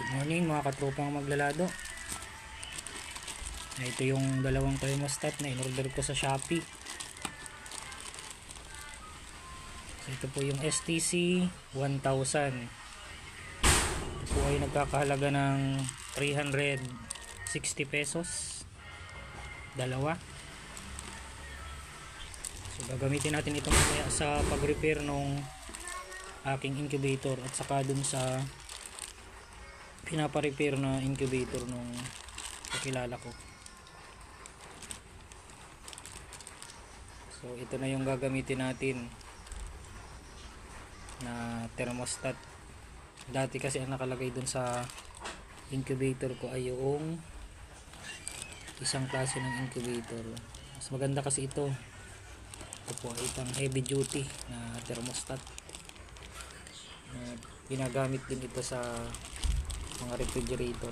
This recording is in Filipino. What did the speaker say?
Good morning mga katropang maglalado. Ito yung dalawang thermostat na in-order ko sa Shopee. So, ito po yung STC 1000. Ito po ay nagkakahalaga ng 360 pesos. Dalawa. So gagamitin natin ito mamaya sa pag-repair nung aking incubator at saka dun sa pinapa-repair na incubator nung kakilala ko. So ito na yung gagamitin natin na thermostat. Dati kasi ang nakalagay dun sa incubator ko ay yung isang klase ng incubator. Mas maganda kasi ito. Ito po ay itang heavy duty na thermostat. Ginagamit din ito sa mga refrigerator.